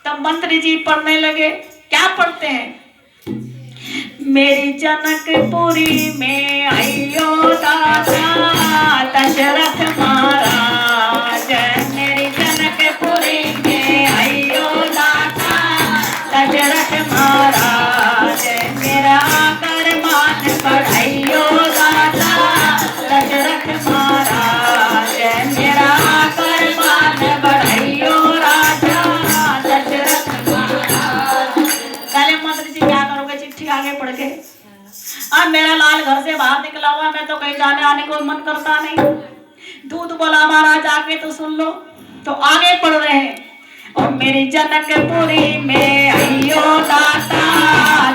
तब मंत्री जी पढ़ने लगे। क्या पढ़ते हैं? मेरी जनकपुरी में आइयो दादा दशरथ महाराज, मेरी जनकपुरी में आइयो दादा दशरथ महाराज, मेरा आकर मान बढ़ाइयो दादा दशरथ महाराज, मेरा आकर मान बढ़ाइयो राजा दशरथ महाराज। पहले मंत्री जी क्या करोगे? चिट्ठी आगे पढ़ के, अब मेरा लाल घर से बाहर निकला हुआ, मैं तो कहीं जाने आने को मन करता नहीं। दूध बोला महाराज आगे तो सुन लो, तो आगे पढ़ रहे हैं। और मेरी जनकपुरी में आइयो दाता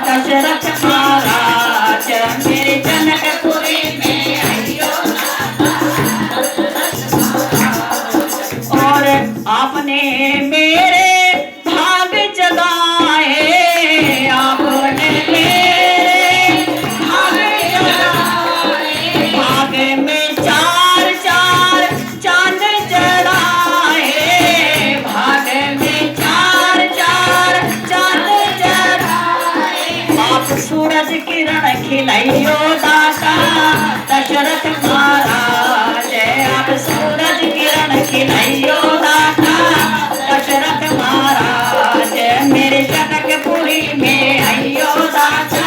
दशरथ महाराज, मेरी जनकपुरी में आइयो दाता। और आपने मेरे भाग जगाए, आपने मेरे भाग जगाए, भाग में चार चार चांद जड़ाए, भाग में चार चार चांद जड़ाए। आप सूरज किरण खिलाइयो दाता दशरथ महाराज, आप सूरज किरण खिलाइयो दाता दशरथ महाराज, मेरे जनकपुरी में आइयो दाता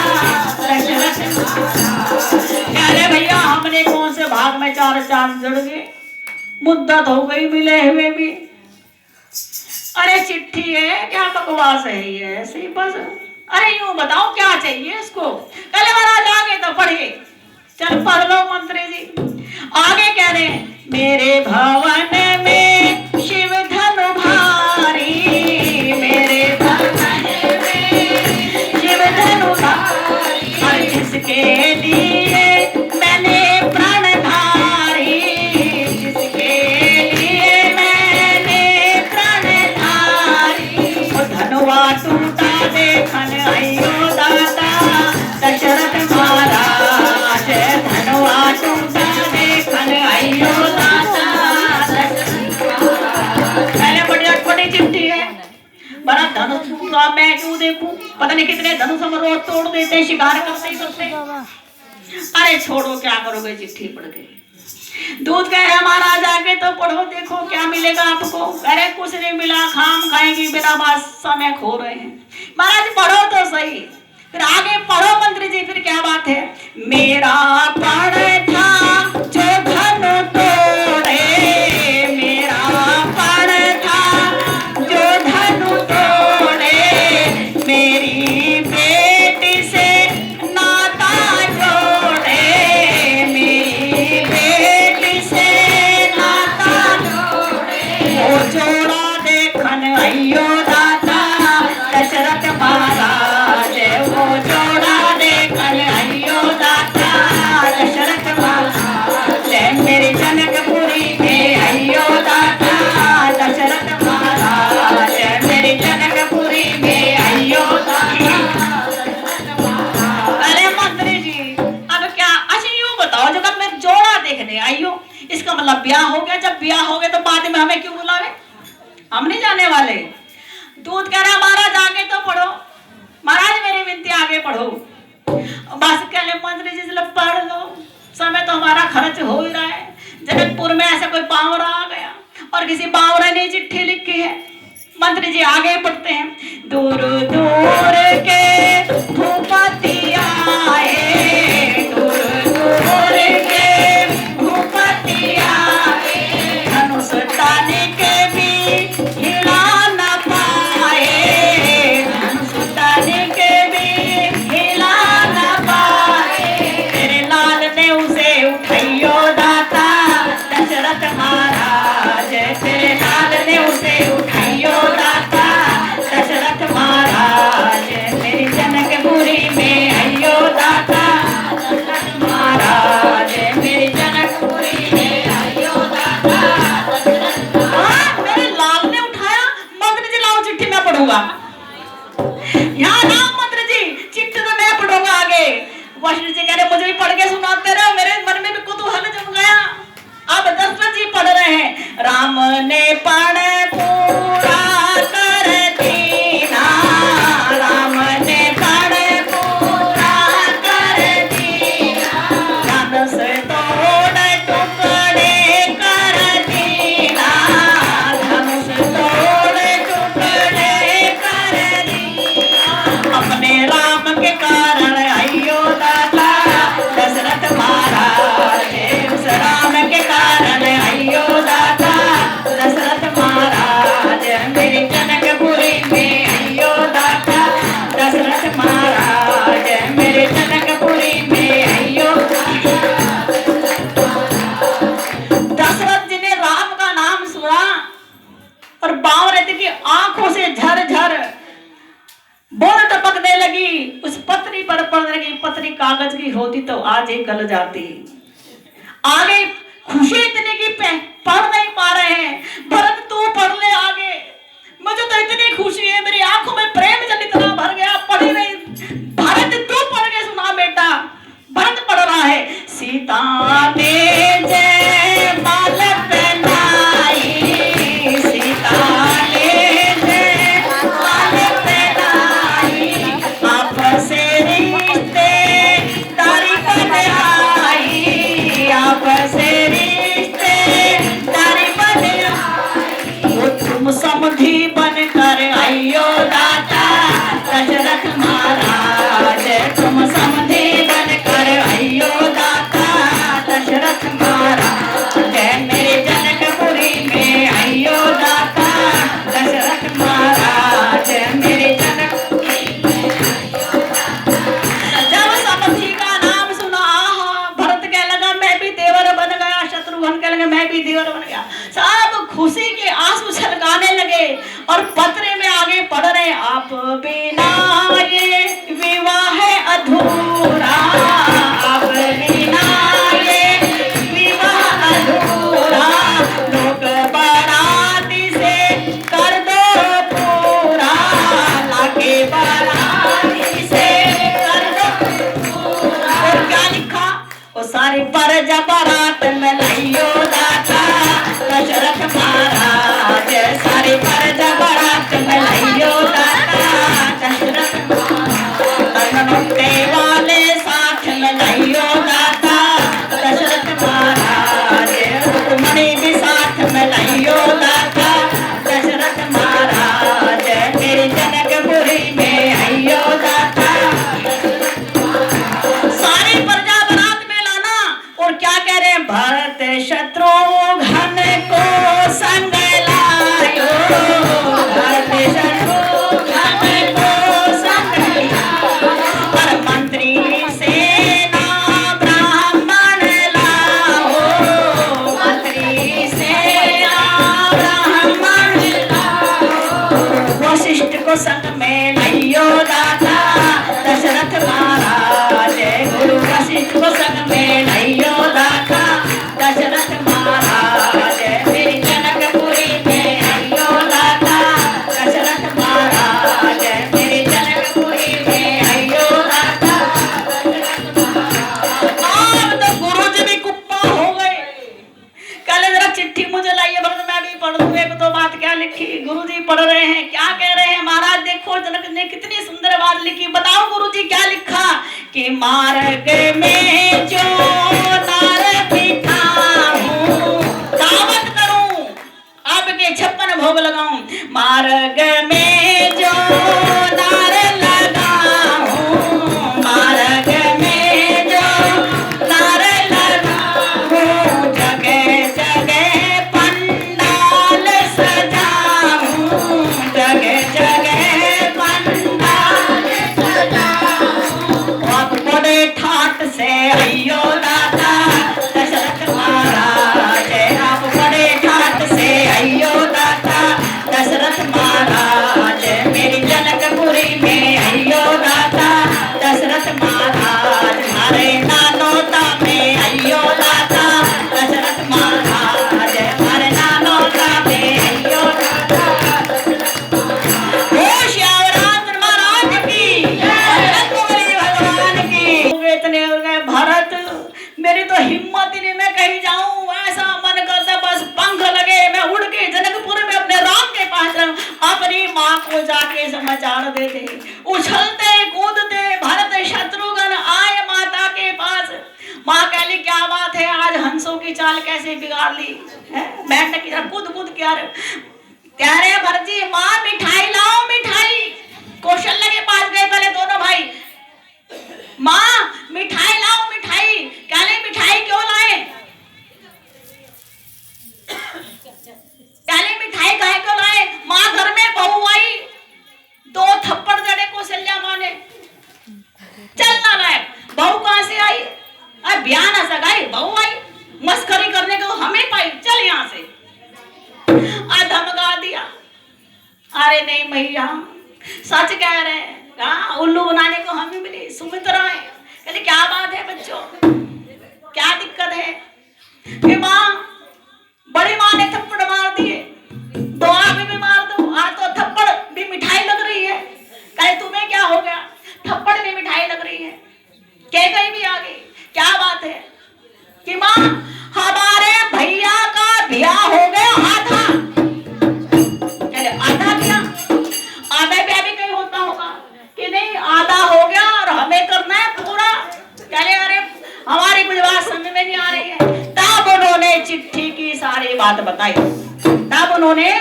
दशरथ महाराज। अरे भैया हमने कौन से भाग में चार चांद जड़ गए, मुद्दत हो गई मिले हुए भी। अरे चिट्ठी है क्या बकवास है ये ऐसे ही बस। अरे यूं बताओ क्या चाहिए इसको? पहले महाराज आगे तो पढ़िए, चल पढ़ लो मंत्री जी। आगे कह रहे हैं मेरे भवन में शिव धनु भारी, मेरे भवन में शिव धनु भारी, और जिसके लिए मैंने प्राण धारी, जिसके लिए मैंने प्राण धारी, वो धनुआ टूटा देखन आइयो दाता दशरथ महाराज, धनुआ टूटा देखन आइयो दाता दशरथ महाराज। पहले बड़ी अटपटी चिट्ठी है, बड़ा धनुष टूटा मैं क्यों देखूं, पता नहीं कितने धनुष हम रोज तोड़ देते शिकार करते ही करते। अरे छोड़ो क्या करोगे, चिट्ठी पढ़ गई। दूध कह रहे महाराज आगे तो पढ़ो, देखो क्या मिलेगा आपको। अरे कुछ नहीं मिला, खाम खाएंगी बिना बात, समय खो रहे हैं। महाराज पढ़ो तो सही, फिर आगे पढ़ो मंत्री जी, फिर क्या बात है। मेरा पढ़ था जो धनु तोड़े, मेरा पढ़ था जो धनु तोड़े, मेरी बेटी से नाता जोड़े, मेरी बेटी से नाता जोड़े, वो जोड़ा देखन आइयो दाता दशरथ महाराज, वो जोड़ा देखन आइयो दाता दशरथ महाराज, मेरी जनकपुरी में आइयो दाता दशरथ महाराज, मेरी जनकपुरी में आइयो दाता दशरथ महाराज। अरे मंत्री जी अब क्या, अच्छा यूं बताओ जब मैं जोड़ा देखने आइयो, इसका मतलब ब्याह हो गया। जब ब्याह हो गया तो बाद में हमें क्यों बुलावे, हम नहीं जाने वाले। दूध कह रहा महाराज आगे तो पढ़ो, महाराज मेरी विनती आगे पढ़ो। बस कहले मंत्री जी से पढ़ लो, समय तो हमारा खर्च हो ही रहा है। जनकपुर में ऐसा कोई बावरा आ गया और किसी बावरा ने चिट्ठी लिखी है। मंत्री जी आगे पढ़ते हैं। दूर दूर के भूपति आए, दूर दूर के भूपति आए, धनुष ताने के भी हिला न पाए, धनुष ताने के भी हिला न पाए, तेरे लाल ने उसे उठाइयो दाता दशरथ महाराज, तेरे लाल ने उसे उठाइयो दाता दशरथ महाराज, मेरी जनकपुरी में आइयो दाता दशरथ महाराज, मेरी जनकपुरी में आइयो दाता दशरथ महाराज। मेरे लाल ने उठाया, मंत्री जी लाओ चिट्ठी मैं पढ़ूंगा। यहाँ नाम मंत्री जी चिट्ठी तो मैं पढ़ूंगा आगे। वशिष्ठ जी कह रहे मुझे भी पढ़ के सुनाते रहो, मेरे मन में भी कुतूहल जम गया। अब दशरथ जी पढ़ रहे हैं। राम ने पढ़ पूरा कर दिया, पढ़ने की पत्री कागज की होती तो आज ही गल जाती। आगे खुशी इतनी की पढ़ नहीं पा रहे हैं। भरत तू पढ़ ले आगे, मुझे तो इतनी खुशी है, मेरी आंखों में प्रेम जल इतना भर गया, पढ़ी नहीं। भरत तू पढ़ के सुना बेटा। भरत पढ़ रहा है, सीता ने जय माल पहनाई, सीता ने जय माल पहनाई, आपसे रिश्ते दारी बनाई, आपसे रिश्ते दारी बनाई। वो तुम समधी बनकर आइयो दाता दशरथ महाराज, तुम समधी बनकर आइयो दाता दशरथ महाराज, मेरे जनकपुरी में आइयो दाता दशरथ महाराज, मेरे जनकपुरी में आइयो दाता। जब समधी का नाम सुना, भरत कहने लगा मैं भी देवर बन गया, शत्रुघ्न कहने लगा मैं भी देवर बन गया। सब खुशी के आंसू छलकाने लगे और पत्र में आगे पढ़ रहे, आप बिना ये विवाह अधूरा, आप बिना ये विवाह अधूरा, लोग बाराती से कर दो पूरा, लाके बाराती से कर दो पूरा। और क्या लिखा, वो सारी परज बारात में लाइयो दाता दशरथ महाराज, सारी परज बारात में लाइयो दाता दशरथ महाराज, वाले साथ में लाइयो दाता दशरथ महाराज, रुक्मणी भी साथ में लाइयो दाता दशरथ महाराज, तेरी जनकपुरी में आइयो दाता। सारी प्रजा बारात में लाना। और क्या कह रहे हैं, भरत शत्रुघ्न को संग लायो, भरत शत्रुघ्न को संग लायो, और मंत्री सेना ब्राह्मण लाओ, मंत्री सेना ब्राह्मण लाओ, वशिष्ठ को संग में लाइयो दाता दशरथ महाराज, गुरु वशिष्ठ को संग में लाइयो दाता दशरथ महाराज, मेरी जनकपुरी में आइयो दाता दशरथ महाराज, मेरी जनकपुरी में आइयो दाता दशरथ महाराज। अब तो गुरु जी भी कुप्पा हो गए, कल जरा चिट्ठी मुझे लाइए भरत मैं भी पढ़ दूं। एक दो बात क्या लिखी, गुरु जी पढ़ रहे हैं, क्या कह रहे हैं, महाराज देखो जनक ने कितनी सुंदर बात लिखी। बताओ गुरु जी क्या लिखा, कि मार्ग में जो नार बिठाऊं, दावत करूं, आपके 56 भोग लगाऊं, मार्ग में जो नार लगाऊं, मार्ग में जो नार लगाऊं, जगह जगह पंडाल सजाऊं, जगह जगह पंडाल सजाऊं, आप बड़े ठाट से आइयो दाता दशरथ महाराज, आप बड़े ठाट से आइयो दाता दशरथ महाराज, मेरी जनकपुरी में आइयो दाता दशरथ महाराज, मारे नानोता में आइयो दाता दशरथ महाराज, मारे नानोता में आइयो दाता दशरथ महाराज। हो श्यामराज महाराज की, भगवान की। इतने हो गए भरत, मेरी तो हिम्मत ही नहीं मैं कहीं जाऊं, ऐसा मन करता बस पंख लगे मैं उड़ के जनकपुर में अपने राम के पास रहूं, अपनी माँ को जाके समाचार देते। उछलते कूदते भरत शत्रुघ्न आए माता के पास। माँ कहली क्या बात है, आज हंसों की चाल कैसे बिगाड़ ली है, बैठ की कूद कूद क्या प्यारे भरत जी, माँ मिठाई लाओ मिठाई। कौशल्या के पास गए पहले दोनों भाई, माँ मिठाई लाओ मिठाई। कहले मिठाई क्यों लाए, कहले मिठाई काहे क्यों लाए, माँ घर में बहू आई, 2 थप्पड़ जड़े कौशल्या माँ ने, चल ना लाए। बहू कहां से आई, अरे ब्याह ना सगाई, बहू आई, मस्करी करने को हमें पाई, चल यहाँ से। धमका दिया, अरे नहीं भैया सच कह रहे हैं, हाँ, उल्लू बनाने को हमें मिली सुमित्रा है। कहले क्या बात है बच्चों, क्या दिक्कत है? कि माँ, बड़ी माँ ने थप्पड़ मार दिए, तो आप भी मार दो। हाँ, तो थप्पड़ भी मिठाई लग रही है। कहे तुम्हें क्या हो गया? थप्पड़ भी मिठाई लग रही है। कहीं भी आ गई, क्या बात है? कि माँ, हमारे भैया का ब्याह हो गया आधा। कहले आधा क्या? आधा ब्याह भी कहीं होता होगा कि नहीं? आधा हो गया और हमें करना है पूरा। कहले अरे हमारी कुछ बात समझ में नहीं आ रही है। तब उन्होंने चिट्ठी की सारी बात बताई। तब उन्होंने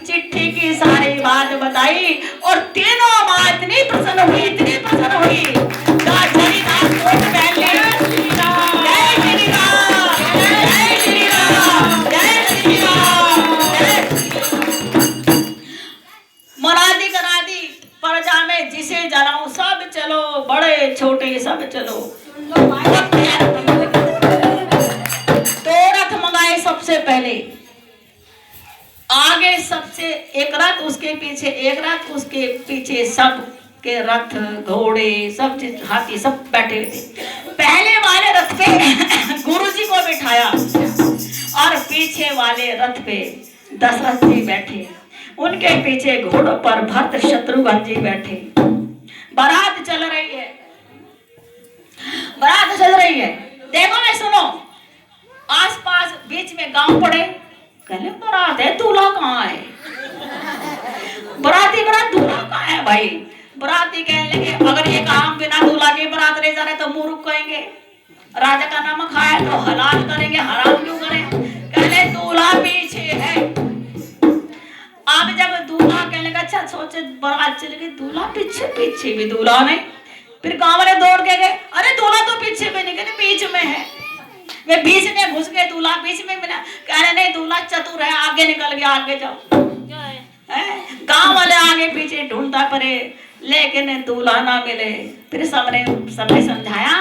चिट्ठी की सारी बात बताई और तीनों माँ इतनी प्रसन्न हुई, इतनी प्रसन्न हुई। मनादी करा दी, प्रजा में जिसे जलाऊं सब चलो, बड़े छोटे सब चलो। दो रथ मंगाए सबसे पहले, आगे सबसे एक रथ, उसके पीछे एक रथ, उसके पीछे सब के रथ घोड़े सब चीज, हाथी सब बैठे थे। पहले वाले रथ पे गुरुजी को बिठाया और पीछे वाले रथ पे दशरथ जी बैठे, उनके पीछे घोड़ों पर भरत शत्रुघ्न जी बैठे। बारात चल रही है, बारात चल रही है। देखो मैं सुनो, आसपास बीच में गांव पड़े। कहले बारात है, दूल्हा कहाँ है? बराती बारात, दूल्हा कहाँ है भाई? बराती कहने लगे अगर ये काम बिना दूल्हा के बारात ले जा रहे तो मूर्ख कहेंगे, राजा का नाम खाए तो हलाल करेंगे, हराम क्यों करें? कहले दूल्हा पीछे है। अब जब दूल्हा कहने का अच्छा सोचे, बारात चली गई, दूल्हा पीछे, पीछे भी दूल्हा नहीं। फिर गांव वाले दौड़ के गए, अरे दूल्हा तो पीछे में नहीं, कहने बीच में है। वे बीच में घुस गए, दूल्हा बीच में मिला। कहने नहीं, दूल्हा चतुर है, आगे निकल गया, आगे जाओ। गांव वाले आगे पीछे ढूंढता पड़े, लेकिन दूल्हा ना मिले। फिर सबने समझाया,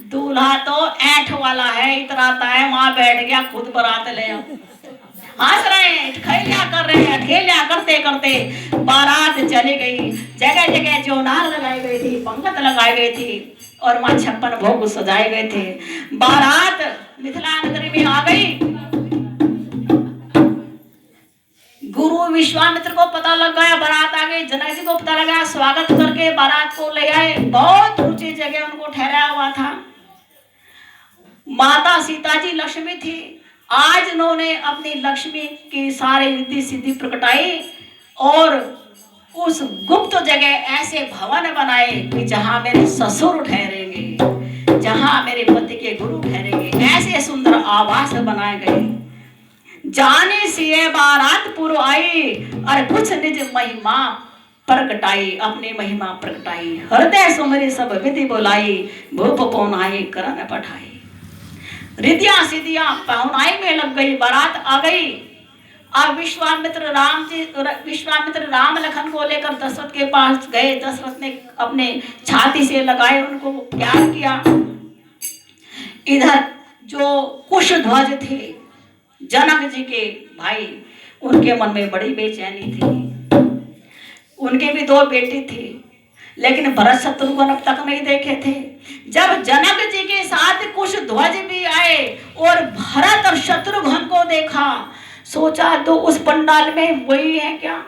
दूल्हा तो ऐठ वाला है, इतराता है, वहां बैठ गया, खुद बारात ले आओ। हंस रहे हैं, ठेलिया कर रहे हैं, ठेलिया करते करते बारात चली गई। जगह जगह जोनार लगाई गई थी, पंगत लगाई गई थी और मां 56 भोग सजाए गए थे। बारात मिथिला नगरी में आ गई। गुरु विश्वामित्र को पता लग गया बारात आ गई, जनक जी को पता लगा, स्वागत करके बारात को ले आए। बहुत ऊंची जगह उनको ठहराया हुआ था। माता सीता जी लक्ष्मी थी। आज उन्होंने अपनी लक्ष्मी की सारी रिद्धि सिद्धि प्रकटाई और उस गुप्त जगह ऐसे भवन बनाए कि जहां मेरे ससुर ठहरेंगे, जहां मेरे पति के गुरु ठहरेंगे, ऐसे सुंदर आवास बनाए गए। जाने से बारात पुर आई और कुछ निज महिमा प्रकटाई, अपनी महिमा प्रकटाई। हृदय सुमरी सब विधि बोलाई, भूप पौनाई करन पठाई। रिद्धियां सिद्धियां पौनाई में लग गई, बारात आ गई। अब विश्वामित्र राम लखन को लेकर दशरथ के पास गए। दशरथ ने अपने छाती से लगाए, उनको प्यार किया। इधर जो कुशध्वज थे, जनक जी के भाई, उनके मन में बड़ी बेचैनी थी। उनके भी 2 बेटे थे, लेकिन भरत शत्रुघ्न अब तक नहीं देखे थे। जब जनक जी के साथ कुशध्वज भी आए और भरत और शत्रुघ्न को देखा, सोचा तो उस पंडाल में वही है क्या?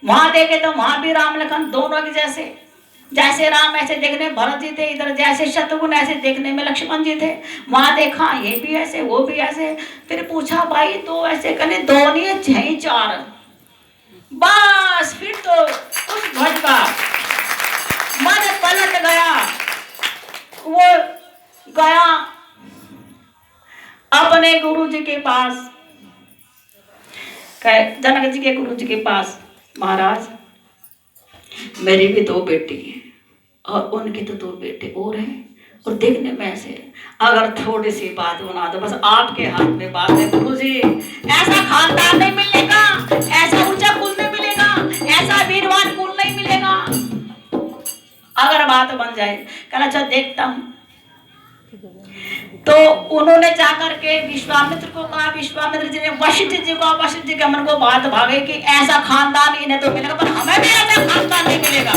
वहां देखे तो वहां भी राम लखन दोनों के जैसे, जैसे राम ऐसे देखने भरत जी थे, इधर जैसे शत्रुघ्न ऐसे देखने में लक्ष्मण जी थे। वहां देखा ये भी ऐसे, वो भी ऐसे। फिर पूछा भाई तो ऐसे कहने 2 नहीं 4। बस फिर तो उस ध्वज का मन पलट गया। वो गया अपने गुरु जी के पास, जनक जी के गुरु जी के पास, महाराज मेरी भी 2 बेटी हैं और उनके तो 2 बेटे और हैं और देखने में ऐसे, अगर थोड़ी सी बात बना दो, बस आपके हाथ में बात है गुरुजी। ऐसा खानदान नहीं मिलेगा, ऐसा ऊंचा कुल नहीं मिलेगा, ऐसा वीरवान कुल नहीं मिलेगा। अगर बात बन जाए, कहना अच्छा देखता हूँ। तो उन्होंने जाकर के विश्वामित्र को कहा। विश्वामित्र जी ने वशिष्ठ जी को, वशिष्ठ जी के मन को बात भागे कि ऐसा खानदान इन्हें तो मिलेगा, पर हमें भी ऐसा खानदान नहीं मिलेगा।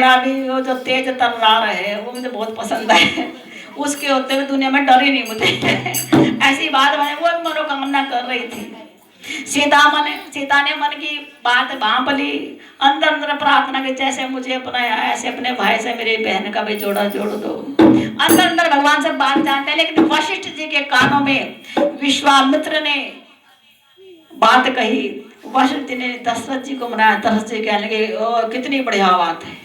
मेरा भी वो जो तेज तर्रार है वो मुझे बहुत पसंद है। उसके होते हुए दुनिया में डर ही नहीं मुझे। ऐसी बात मैंने वो मनोकामना कर रही थी। सीता ने मन की बात भांप ली, अंदर अंदर प्रार्थना की, जैसे मुझे अपनाया ऐसे अपने भाई से मेरी बहन का भी जोड़ा जोड़ दो। अंदर अंदर भगवान सब बात जानते हैं, लेकिन वशिष्ठ जी के कानों में विश्वामित्र ने बात कही। वशिष्ठ जी ने दशरथ जी को मनाया। दशरथ जी कहने लगे कितनी बढ़िया बात है,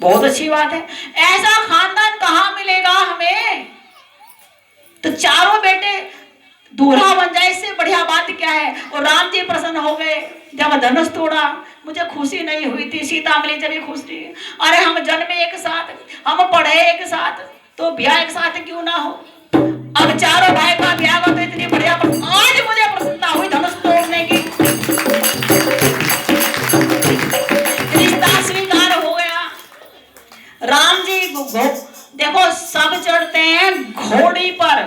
बहुत अच्छी बात है, ऐसा खानदान कहाँ मिलेगा हमें, तो चारों बेटे दूल्हा बन जाए, इससे बढ़िया बात क्या है। और राम जी प्रसन्न हो गए जब धनुष तोड़ा। मुझे खुशी नहीं हुई थी, सीता मिली जब खुश थी। अरे हम जन्मे एक साथ, हम पढ़े एक साथ, तो ब्याह एक साथ क्यों ना हो। अब चारों भाई का ब्याह हो तो इतनी बढ़िया, आज मुझे प्रसन्नता हुई धनुष तोड़ने की। रिश्ता स्वीकार हो गया। राम जी देखो सब चढ़ते हैं घोड़ी पर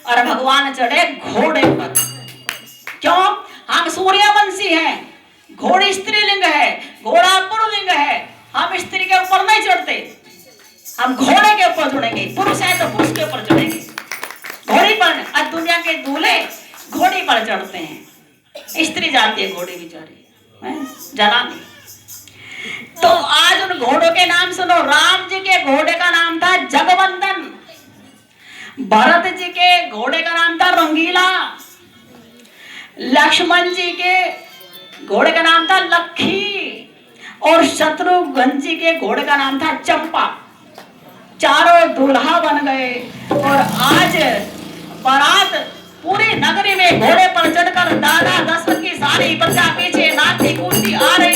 और भगवान चढ़े घोड़े पर। क्यों? हम सूर्यवंशी हैं, घोड़ी स्त्रीलिंग है, घोड़ा पुरुलिंग है। हम स्त्री के ऊपर नहीं चढ़ते, हम घोड़े के ऊपर चढ़ेंगे। पुरुष है तो पुरुष के ऊपर चढ़ेंगे, घोड़ी पर। आज दुनिया के दूल्हे घोड़ी पर चढ़ते हैं, स्त्री जाती है घोड़ी बेचारी जलाने। तो आज उन घोड़ों के नाम सुनो। राम जी के घोड़े का नाम था जगवंदन, भरत जी के घोड़े का नाम था रंगीला, लक्ष्मण जी के घोड़े का नाम था लक्खी, और शत्रुघ्न जी के घोड़े का नाम था चंपा। चारों दूल्हा बन गए। और आज बारात पूरी नगरी में घोड़े पर चढ़कर दादा दशरथ की सारी प्रजा पीछे नाचती कूदती आ रही